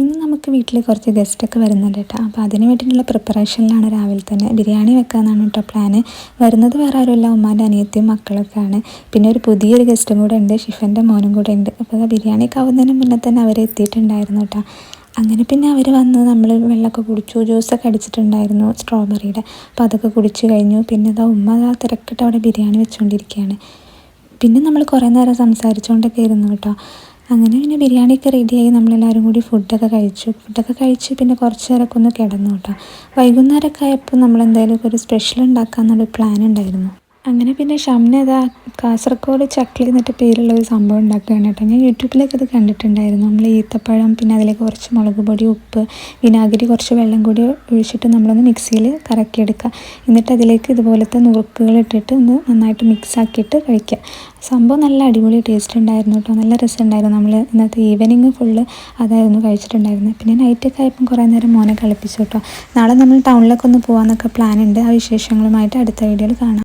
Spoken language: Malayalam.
ഇന്ന് നമുക്ക് വീട്ടിൽ കുറച്ച് ഗസ്റ്റൊക്കെ വരുന്നുണ്ട് കേട്ടോ. അപ്പോൾ അതിന് വേണ്ടിയിട്ടുള്ള പ്രിപ്പറേഷനിലാണ്. രാവിലെ തന്നെ ബിരിയാണി വെക്കാമെന്നാണ് കേട്ടോ പ്ലാന്. വരുന്നത് വേറെ ആരുമില്ല, ഉമ്മാൻ്റെ അനിയത്തിയും മക്കളൊക്കെയാണ്. പിന്നെ ഒരു പുതിയൊരു ഗസ്റ്റും കൂടെ ഉണ്ട്, ഷിഫൻ്റെ മോനും കൂടെ ഉണ്ട്. അപ്പോൾ ബിരിയാണിയൊക്കെ ആവുന്നതിന് മുന്നേ തന്നെ അവർ എത്തിയിട്ടുണ്ടായിരുന്നു കേട്ടോ. അങ്ങനെ പിന്നെ അവർ വന്ന് നമ്മൾ വെള്ളമൊക്കെ കുടിച്ചു, ജ്യൂസൊക്കെ അടിച്ചിട്ടുണ്ടായിരുന്നു സ്ട്രോബെറിയുടെ. അപ്പോൾ അതൊക്കെ കുടിച്ച് കഴിഞ്ഞു. പിന്നെ ഉമ്മ തിരക്കിട്ട് അവിടെ ബിരിയാണി വെച്ചുകൊണ്ടിരിക്കുകയാണ്. പിന്നെ നമ്മൾ കുറേ നേരം സംസാരിച്ചുകൊണ്ടൊക്കെ ഇരുന്നു കേട്ടോ. അങ്ങനെ പിന്നെ ബിരിയാണിയൊക്കെ റെഡിയായി. നമ്മളെല്ലാവരും കൂടി ഫുഡൊക്കെ കഴിച്ച് പിന്നെ കുറച്ച് നേരമൊക്കെ ഒന്ന് കിടന്നു കേട്ടോ. വൈകുന്നേരമൊക്കെ ആയപ്പോൾ നമ്മളെന്തായാലും ഒരു സ്പെഷ്യൽ ഉണ്ടാക്കാമെന്നുള്ള പ്ലാൻ ഉണ്ടായിരുന്നു. അങ്ങനെ പിന്നെ ഷംന കാസർഗോഡ് ചക്ലി എന്നിട്ട് പേരുള്ള ഒരു സംഭവം ഉണ്ടാക്കുകയാണ് കേട്ടോ. ഞാൻ യൂട്യൂബിലൊക്കെ ഇത് കണ്ടിട്ടുണ്ടായിരുന്നു. നമ്മൾ ഈത്തപ്പഴം, പിന്നെ അതിലേക്ക് കുറച്ച് മുളക് പൊടി, ഉപ്പ്, വിനാഗിരി, കുറച്ച് വെള്ളം കൂടി ഒഴിച്ചിട്ട് നമ്മളൊന്ന് മിക്സിയിൽ കറക്കിയെടുക്കുക. എന്നിട്ട് അതിലേക്ക് ഇതുപോലത്തെ നുറുക്കുകൾ ഇട്ടിട്ട് ഒന്ന് നന്നായിട്ട് മിക്സ് ആക്കിയിട്ട് കഴിക്കുക. സംഭവം നല്ല അടിപൊളി ടേസ്റ്റ് ഉണ്ടായിരുന്നു കേട്ടോ. നല്ല രസമുണ്ടായിരുന്നു. നമ്മൾ ഇന്നത്തെ ഈവനിങ് ഫുള്ള് അതായിരുന്നു കഴിച്ചിട്ടുണ്ടായിരുന്നത്. പിന്നെ നൈറ്റൊക്കെ ആയപ്പം കുറേ നേരം മോനെ കളിപ്പിച്ചു കേട്ടോ. നാളെ നമ്മൾ ടൗണിലൊക്കെ ഒന്ന് പോകാമെന്നൊക്കെ പ്ലാൻ ഉണ്ട്. ആ വിശേഷങ്ങളുമായിട്ട് അടുത്ത വീഡിയോയിൽ കാണാം.